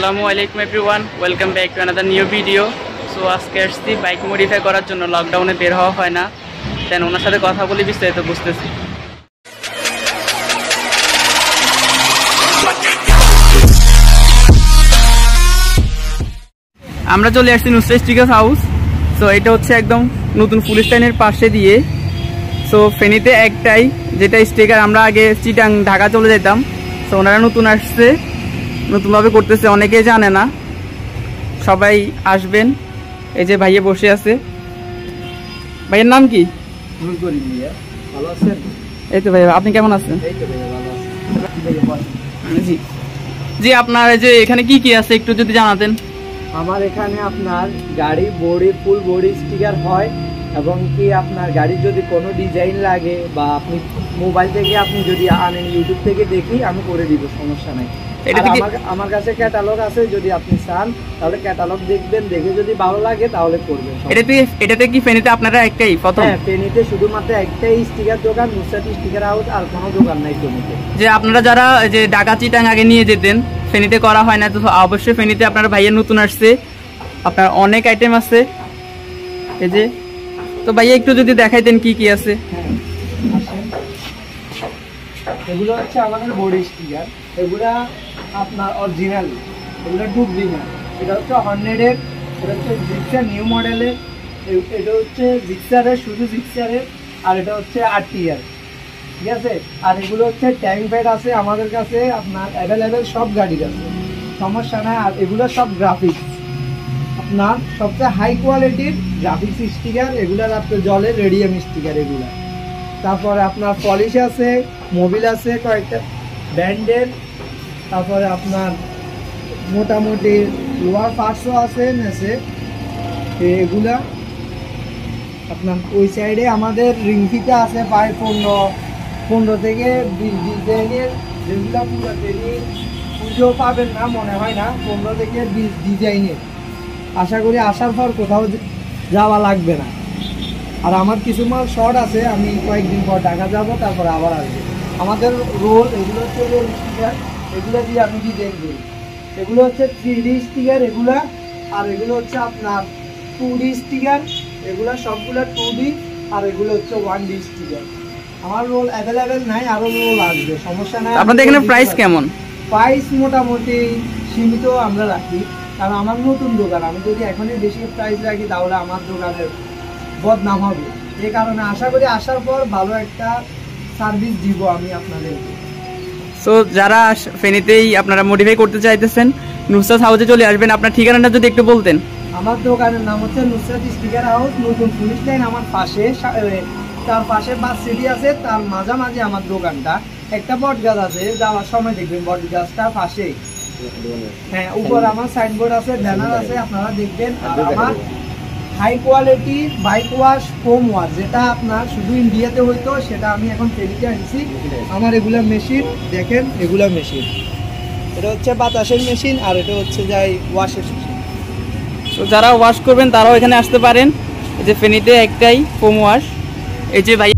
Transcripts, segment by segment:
আসসালামুআলাইকুম everyone, welcome back to another new video. So আজকে আসছি bike modify করার জন্য। লকডাউনে বের হওয়া হয় না, দেন ওনার সাথে কথা বলে বিস্তারিত বুঝতেছি। আমরা চলে আসছি নুসরাত স্টিকার হাউস। সো এটা হচ্ছে একদম নতুন পুলিশ লাইনের পাশে দিয়ে। সো ফেনীতে একটাই যেটা স্টিকার, আমরা আগে চিটাং ঢাকা চলে যেতাম। সো ওনারা নতুন আসছে, নতুনভাবে করতেছে, অনেকেই জানে না, সবাই আসবেন। এই যে ভাইয়া বসে আছে। ভাইয়ের নাম কি? ভালো আছেন? এই তো ভাইয়া, আপনি কেমন আছেন? জি জি, আপনার এই যে এখানে কি কি আছে একটু যদি জানাতেন। আমার এখানে আপনার গাড়ি বডি ফুল বডি স্টিকার হয়, এবং কি আপনার গাড়ির যদি কোনো ডিজাইন লাগে বা আপনি মোবাইল থেকে আপনি যদি আনেন, ইউটিউব থেকে দেখি আমি করে দিব, সমস্যা নাই। আমার কাছে ক্যাটালগ আছে, যদি আপনি চান তাহলে ক্যাটালগ দেখবেন, দেখে যদি ভালো লাগে তাহলে করবেন। এটাতে কি ফেনীতে আপনারা একটাই প্রথম? হ্যাঁ, ফেনীতে শুধুমাত্র একটাই স্টিকার দোকান, নুসরাত স্টিকার হাউস, আর কোনো দোকান নাই ফেনীতে। যে আপনারা যারা যে ঢাকা চিটাং আগে নিয়ে যেতেন, ফেনীতে করা হয় না, তো অবশ্যই ফেনীতে আপনারা ভাইয়া নতুন আসছে, আপনার অনেক আইটেম আছে। এই যে তো ভাইয়া একটু যদি দেখাইতেন কি কি আছে। এগুলো হচ্ছে আমাদের বডি স্টিকার, এগুলা আপনার অরিজিনাল, এগুলো ডুপ্লিকেট। এটা হচ্ছে 100-এর, এটা হচ্ছে জিক্সার নিউ মডেলের, এটা হচ্ছে জিক্সারের, শুধু জিক্সারের, আর এটা হচ্ছে RTR, ঠিক আছে। আর এগুলো হচ্ছে ট্যাঙ্ক প্যাড আছে আমাদের কাছে, আপনার অ্যাভেলেবেল সব গাড়ির আছে, সমস্যা নাই। আর এগুলো সব গ্রাফিক্স, আপনার সবচেয়ে হাই কোয়ালিটির গ্রাফিক্স স্টিকার, এগুলো আপনার জলের রেডিয়াম স্টিকার এগুলো। তারপরে আপনার পলিশ আছে, মোবিল আছে কয়েকটা ব্র্যান্ডের, তারপরে আপনার মোটামুটি লোয়ার পার্টসও আছে নেছে এগুলা। আপনার ওই সাইডে আমাদের রিংফিটা আছে প্রায় 15 থেকে 20 ডিজাইনের, যেগুলো পুরো পুজো পাবেন না মনে হয় না, 15 থেকে 20 ডিজাইনের। আশা করি আসার পর কোথাও যাওয়া লাগবে না। আর আমার কিছু মাল শর্ট আছে, আমি কয়েকদিন পর ঢাকা যাব, তারপরে আবার আসবো। আমাদের রোল, এগুলো হচ্ছে রোল স্টিকার, এগুলো দিয়ে আমি ডিজাইন করি। এগুলো হচ্ছে 3D স্টিকার এগুলা, আর এগুলো হচ্ছে আপনার 2D স্টিকার, এগুলো সবগুলো 2D, আর এগুলো হচ্ছে 1D স্টিকার। আমার রোল অ্যাভেলেবেল নাই, আরও রোল আসবে, সমস্যা নাই। আপনাদের এখানে প্রাইস কেমন? প্রাইস মোটামুটি সীমিত আমরা রাখি, কারণ আমার নতুন দোকান, আমি যদি এখনই বেশি প্রাইস রাখি তাহলে আমার দোকানের বদনাম হবে। এই কারণে আশা করি আসার পর ভালো একটা সার্ভিস দিব আমি আপনাদেরকে। সো যারা ফেনীতেই আপনারা মডিফাই করতে চাইতেছেন, নুসরাত হাউসে চলে আসবেন। আপনার ঠিকানাটা যদি একটু বলতেন। আমার দোকানের নাম হচ্ছে নুসরাত স্টিকার হাউস, নতুন পুলিশ লাইন আমার পাশে, তার পাশে বাস সিটি আছে, তার মাঝামাঝি আমার দোকানটা। একটা বট গাছ আছে, যাওয়ার সময় দেখবেন বট গাছটা পাশে। হ্যাঁ, উপর আমার সাইনবোর্ড আছে, ব্যানার আছে, আপনারা দেখবেন। আর আমার high quality bike wash foam wash, যেটা আপনার শুধু ইন্ডিয়াতে হইতো, সেটা আমি এখন ফেনীতে আনছি। আমার এগুলা মেশিন দেখেন, এগুলা মেশিন, এটা হচ্ছে বাতাসের মেশিন, আর এটা হচ্ছে যাই ওয়াশের মেশিন। তো যারা ওয়াশ করবেন তারাও এখানে আসতে পারেন। এই যে ফেনীতে একটাই ফোম ওয়াশ। এই যে ভাই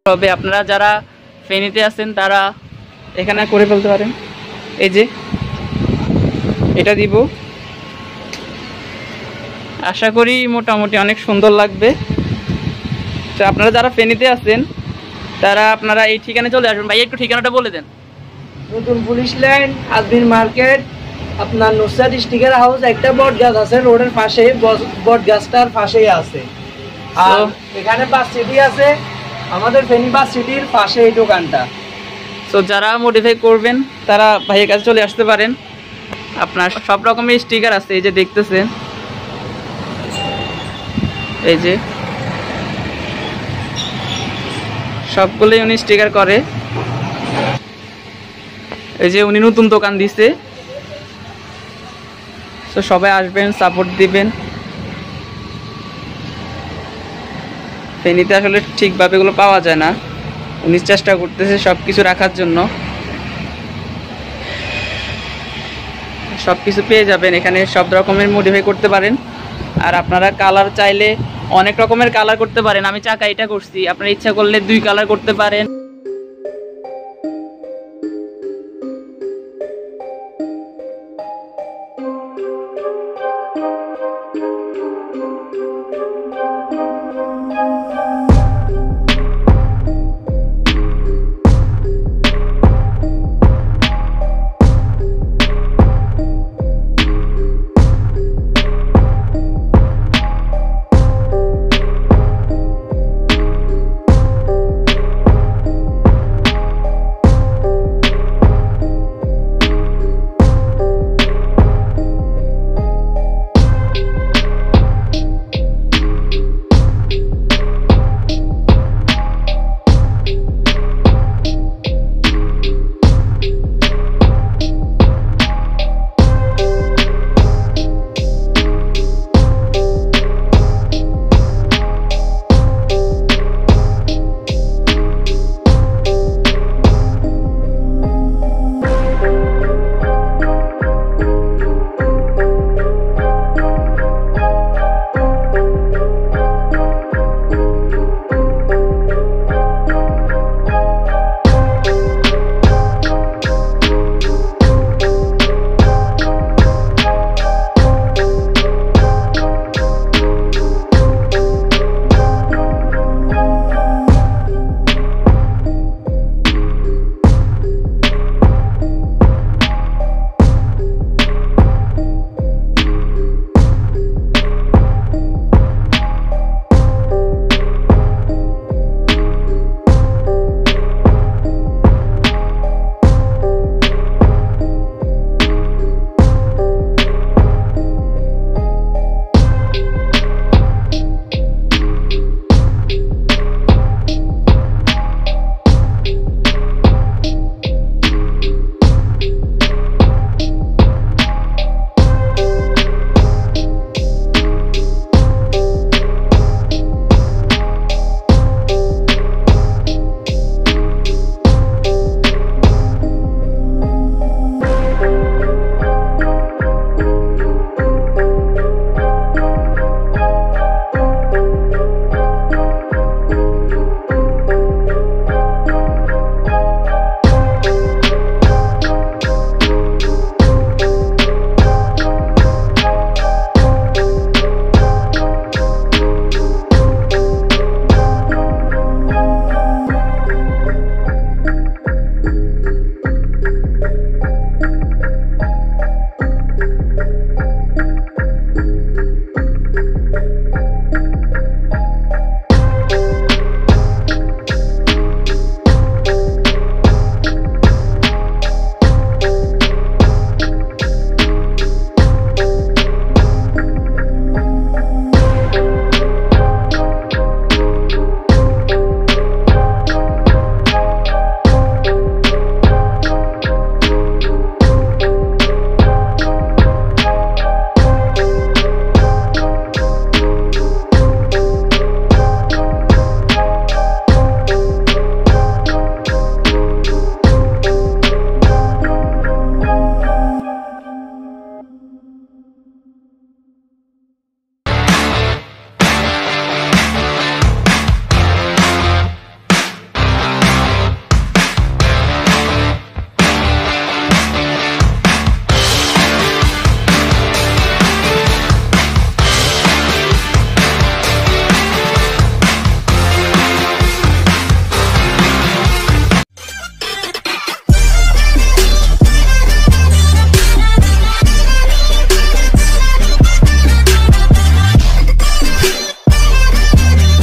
তবে আপনারা যারা ফেনীতে আছেন তারা এখানে করে ফেলতে পারেন। এই যে এটা দিব, আশা করি মোটামুটি অনেক সুন্দর লাগবে। তো আপনারা যারা ফেনীতে আছেন তারা আপনারা এই ঠিকানায় চলে আসবেন। ভাই একটু ঠিকানাটা বলে দেন। নতুন পুলিশ লাইন, আজমির মার্কেট, আপনার নুসরাত স্টিকার হাউস, একটা বট গাছ আছে রোডের পাশে, বট গাছটার পাশেই আছে। আর এখানে বাস সিটি আছে, আমাদের ফেনী বাস সিটির পাশে এই দোকানটা। সো যারা মডিফাই করবেন তারা ভাইয়ের কাছে চলে আসতে পারেন। আপনার সব রকমের স্টিকার আছে, এই যে দেখতেছেন, এই যে সবগুলোই উনি স্টিকার করে। এই যে উনি নতুন দোকান দিছে, তো সবাই আসবেন, সাপোর্ট দিবেন। ফেনীতে আসলে ঠিকভাবে এগুলো পাওয়া যায় না, উনি চেষ্টা করতেছে সব কিছু রাখার জন্য। সব কিছু পেয়ে যাবেন এখানে, সব রকমের মডিফাই করতে পারেন। আর আপনারা কালার চাইলে অনেক রকমের কালার করতে পারেন। আমি চাকা এটা করছি, আপনারা ইচ্ছা করলে 2 কালার করতে পারেন।